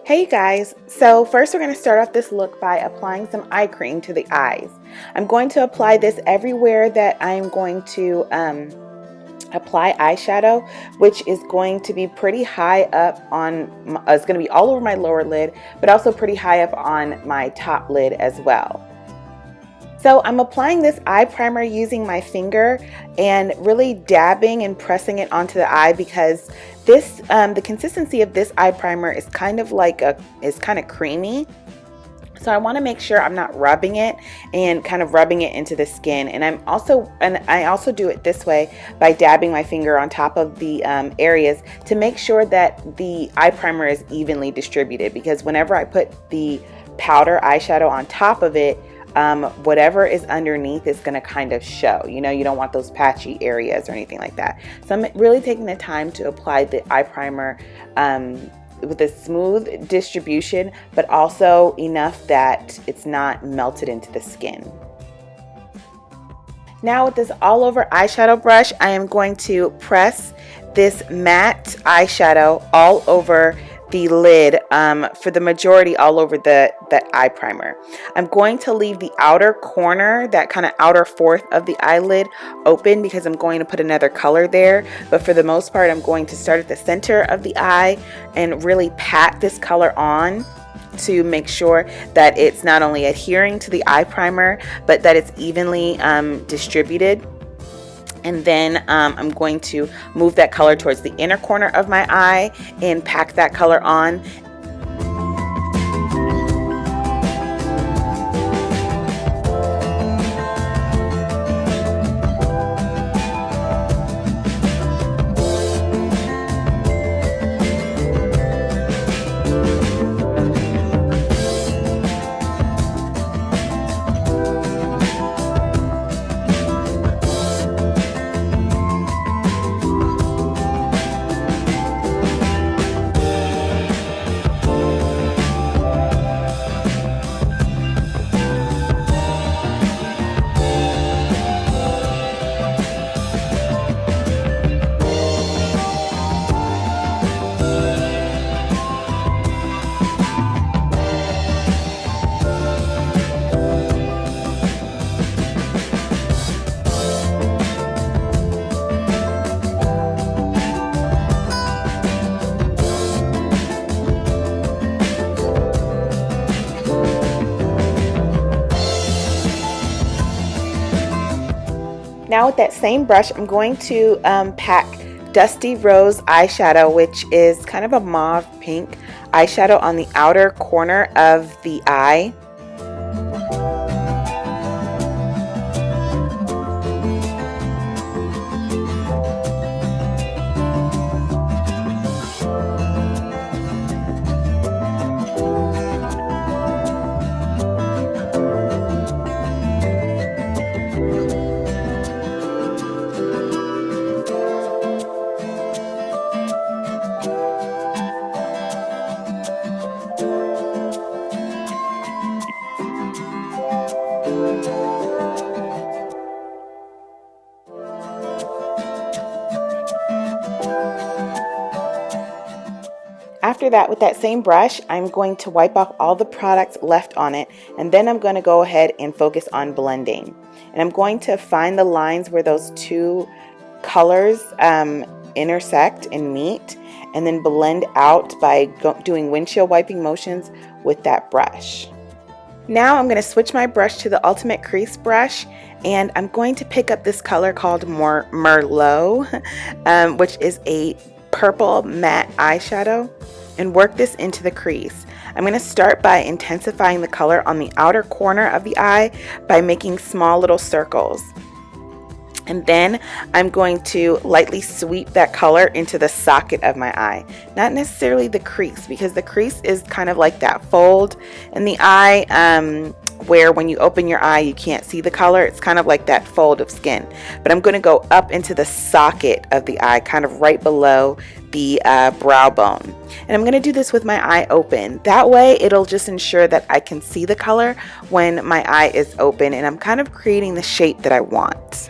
Hey guys, so first we're going to start off this look by applying some eye cream to the eyes. I'm going to apply this everywhere that I'm going to apply eyeshadow, which is going to be pretty high up on, it's going to be all over my lower lid, but also pretty high up on my top lid as well. So I'm applying this eye primer using my finger and really dabbing and pressing it onto the eye because this, the consistency of this eye primer is kind of like kind of creamy. So I want to make sure I'm not rubbing it and kind of rubbing it into the skin. And I also do it this way by dabbing my finger on top of the areas to make sure that the eye primer is evenly distributed, because whenever I put the powder eyeshadow on top of it, whatever is underneath is going to kind of show. You know, you don't want those patchy areas or anything like that. So I'm really taking the time to apply the eye primer with a smooth distribution, but also enough that it's not melted into the skin. Now with this all over eyeshadow brush, I am going to press this matte eyeshadow all over the lid, for the majority all over that eye primer. I'm going to leave the outer corner, that kind of outer fourth of the eyelid, open because I'm going to put another color there. But for the most part, I'm going to start at the center of the eye and really pat this color on to make sure that it's not only adhering to the eye primer, but that it's evenly distributed. And then I'm going to move that color towards the inner corner of my eye and pack that color on. Now with that same brush, I'm going to pack Dusty Rose eyeshadow, which is kind of a mauve pink eyeshadow, on the outer corner of the eye. After that, with that same brush, I'm going to wipe off all the products left on it, and then I'm going to go ahead and focus on blending. And I'm going to find the lines where those two colors intersect and meet, and then blend out by doing windshield wiping motions with that brush. Now I'm going to switch my brush to the Ultimate Crease brush, and I'm going to pick up this color called Merlot, which is a purple matte eyeshadow, and work this into the crease. I'm going to start by intensifying the color on the outer corner of the eye by making small little circles. And then I'm going to lightly sweep that color into the socket of my eye. Not necessarily the crease, because the crease is kind of like that fold in the eye where when you open your eye you can't see the color. It's kind of like that fold of skin. But I'm going to go up into the socket of the eye, kind of right below the brow bone. And I'm going to do this with my eye open. That way it'll just ensure that I can see the color when my eye is open, and I'm kind of creating the shape that I want.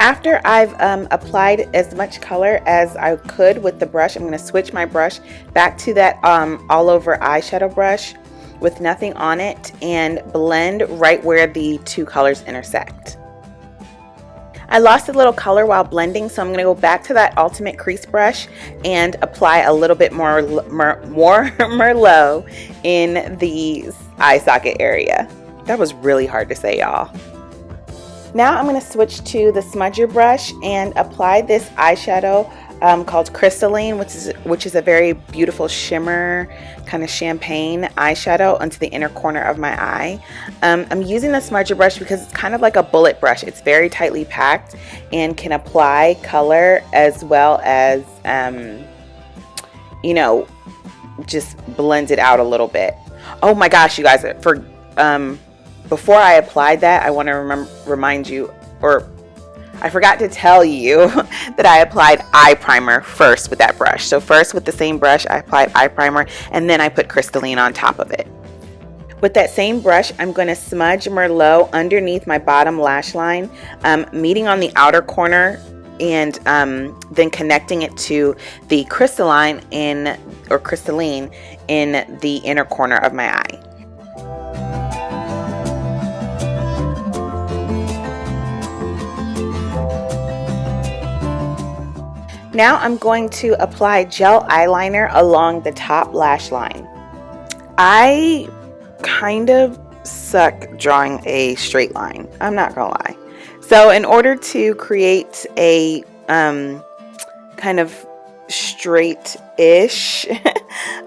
After I've applied as much color as I could with the brush, I'm going to switch my brush back to that all over eyeshadow brush with nothing on it and blend right where the two colors intersect. I lost a little color while blending, so I'm going to go back to that Ultimate Crease brush and apply a little bit more Merlot in the eye socket area. That was really hard to say, y'all. Now I'm going to switch to the smudger brush and apply this eyeshadow called Crystalline, which is a very beautiful shimmer, kind of champagne eyeshadow onto the inner corner of my eye. I'm using the smudger brush because it's kind of like a bullet brush. It's very tightly packed and can apply color as well as, you know, just blends it out a little bit. Oh my gosh, you guys, before I applied that, I want to remind you, or I forgot to tell you that I applied eye primer first with that brush. So first with the same brush, I applied eye primer and then I put Crystalline on top of it. With that same brush, I'm going to smudge Merlot underneath my bottom lash line, meeting on the outer corner and then connecting it to the Crystalline in the inner corner of my eye. Now I'm going to apply gel eyeliner along the top lash line. I kind of suck drawing a straight line, I'm not gonna lie. So in order to create a kind of straight-ish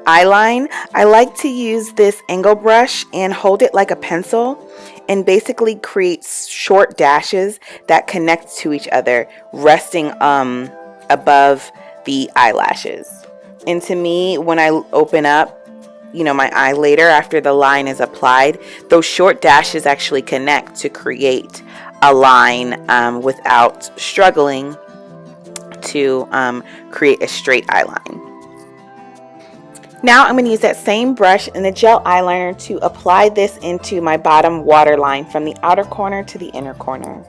eyeline, I like to use this angle brush and hold it like a pencil and basically create short dashes that connect to each other, resting above the eyelashes. And to me, when I open up, you know, my eye later after the line is applied, those short dashes actually connect to create a line without struggling to create a straight eyeline. Now I'm going to use that same brush and the gel eyeliner to apply this into my bottom waterline from the outer corner to the inner corner.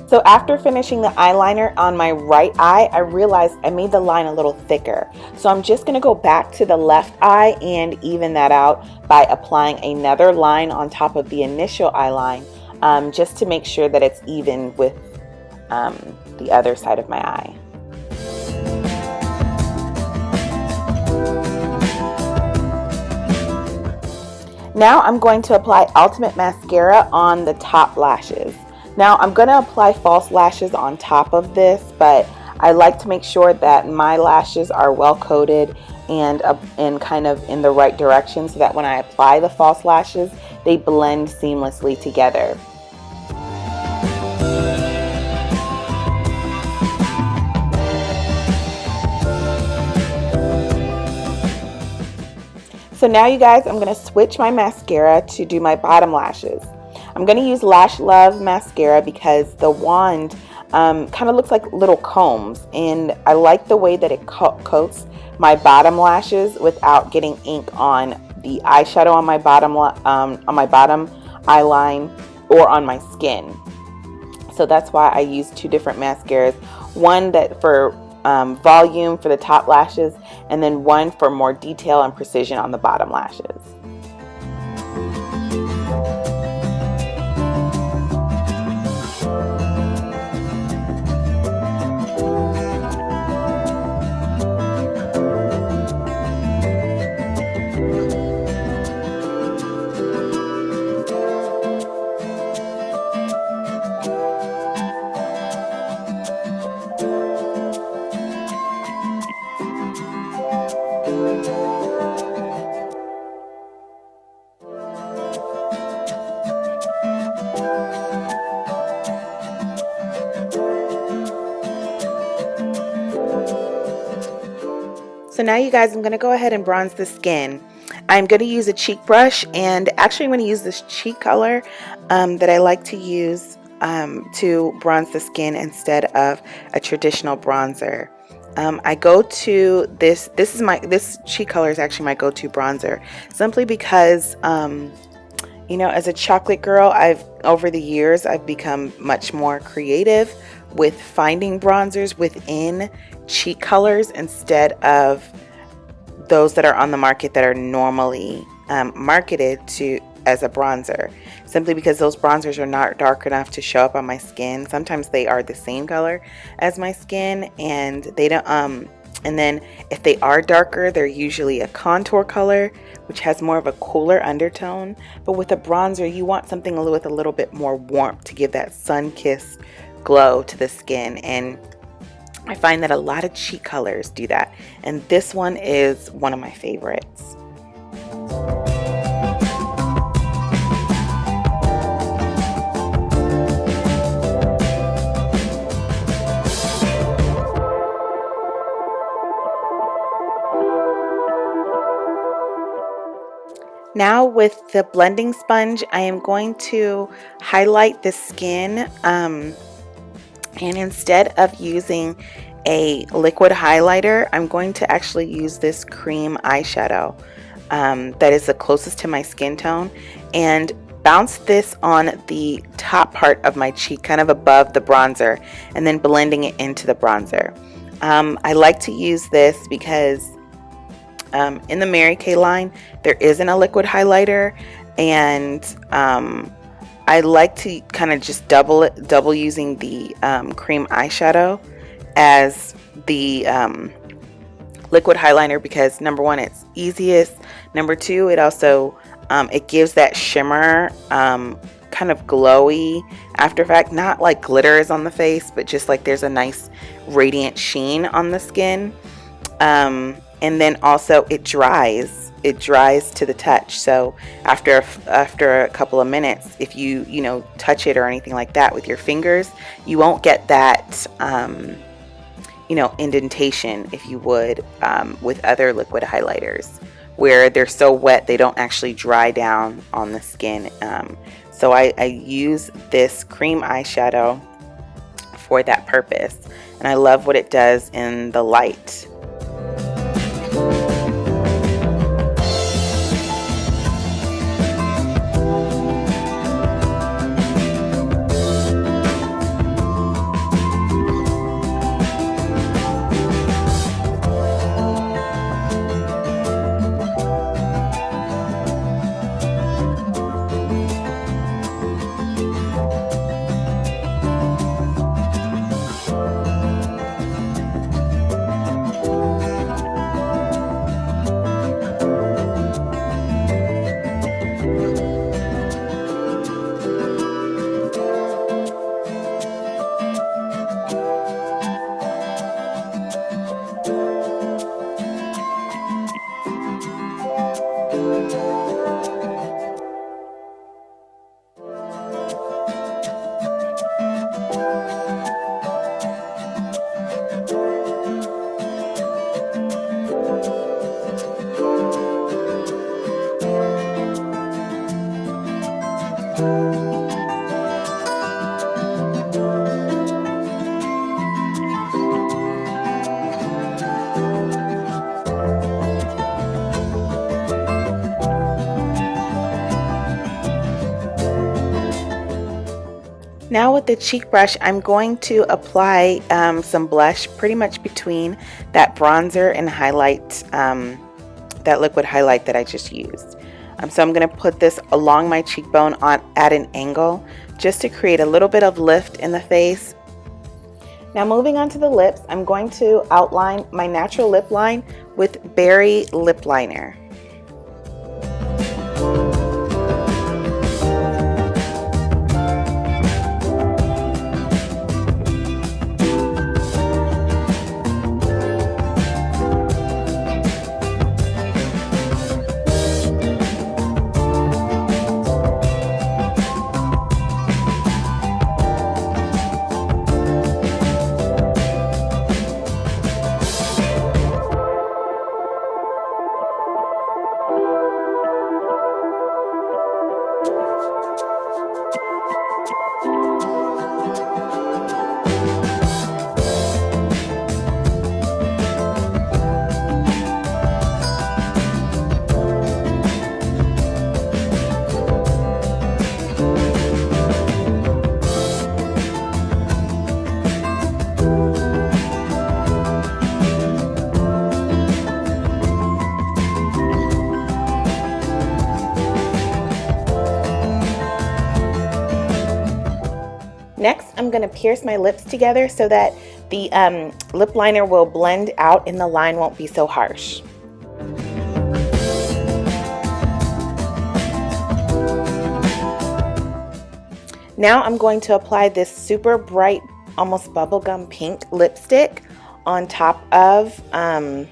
So after finishing the eyeliner on my right eye, I realized I made the line a little thicker. So I'm just going to go back to the left eye and even that out by applying another line on top of the initial eyeline, just to make sure that it's even with the other side of my eye. Now I'm going to apply Ultimate Mascara on the top lashes. Now I'm going to apply false lashes on top of this, but I like to make sure that my lashes are well coated and kind of in the right direction so that when I apply the false lashes, they blend seamlessly together. So now you guys, I'm going to switch my mascara to do my bottom lashes. I'm going to use Lash Love mascara because the wand kind of looks like little combs, and I like the way that it coats my bottom lashes without getting ink on the eyeshadow on my bottom eye line or on my skin. So that's why I use two different mascaras. One that for volume for the top lashes, and then one for more detail and precision on the bottom lashes. So now you guys, I'm going to go ahead and bronze the skin. I'm going to use a cheek brush, and actually I'm going to use this cheek color that I like to use to bronze the skin instead of a traditional bronzer. I go to this cheek color is actually my go-to bronzer, simply because you know, as a chocolate girl, over the years I've become much more creative with finding bronzers within cheek colors instead of those that are on the market that are normally marketed to as a bronzer, simply because those bronzers are not dark enough to show up on my skin. Sometimes they are the same color as my skin, and they don't and then if they are darker, they're usually a contour color, which has more of a cooler undertone. But with a bronzer, you want something with a little bit more warmth to give that sun-kissed glow to the skin. And I find that a lot of cheek colors do that. And this one is one of my favorites. Now with the blending sponge, I am going to highlight the skin, and instead of using a liquid highlighter, I'm going to actually use this cream eyeshadow that is the closest to my skin tone, and bounce this on the top part of my cheek, kind of above the bronzer, and then blending it into the bronzer. I like to use this because in the Mary Kay line, there isn't a liquid highlighter, and I like to kind of just double using the cream eyeshadow as the liquid highlighter, because number one, it's easiest. Number two, it also it gives that shimmer, kind of glowy after effect, not like glitter is on the face, but just like there's a nice radiant sheen on the skin. And then also it dries to the touch. So after a couple of minutes, if you touch it or anything like that with your fingers, you won't get that indentation if you would with other liquid highlighters, where they're so wet they don't actually dry down on the skin. So I use this cream eyeshadow for that purpose, and I love what it does in the light. Now with the cheek brush, I'm going to apply some blush pretty much between that bronzer and highlight, that liquid highlight that I just used. So I'm going to put this along my cheekbone at an angle just to create a little bit of lift in the face. Now moving on to the lips, I'm going to outline my natural lip line with Berry Lip Liner. Next, I'm going to pierce my lips together so that the lip liner will blend out and the line won't be so harsh. Now I'm going to apply this super bright, almost bubblegum pink lipstick on top of the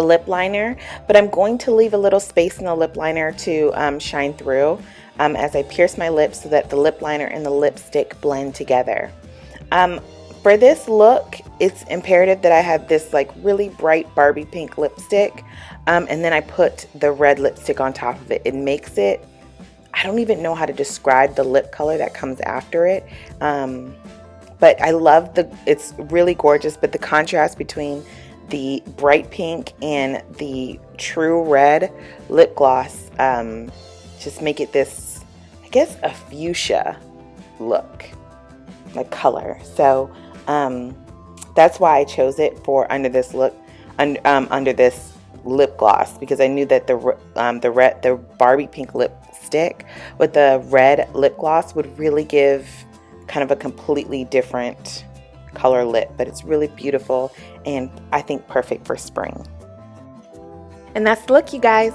lip liner, but I'm going to leave a little space in the lip liner to shine through as I pierce my lips so that the lip liner and the lipstick blend together. For this look, it's imperative that I have this like really bright Barbie pink lipstick, and then I put the red lipstick on top of it. It makes it, I don't even know how to describe the lip color that comes after it, but I love it's really gorgeous, but the contrast between the bright pink and the true red lip gloss just make it this, I guess, a fuchsia look, like color. So that's why I chose it for under this look, under this lip gloss, because I knew that the Barbie pink lipstick with the red lip gloss would really give kind of a completely different color lip, but it's really beautiful and I think perfect for spring. And that's the look, you guys.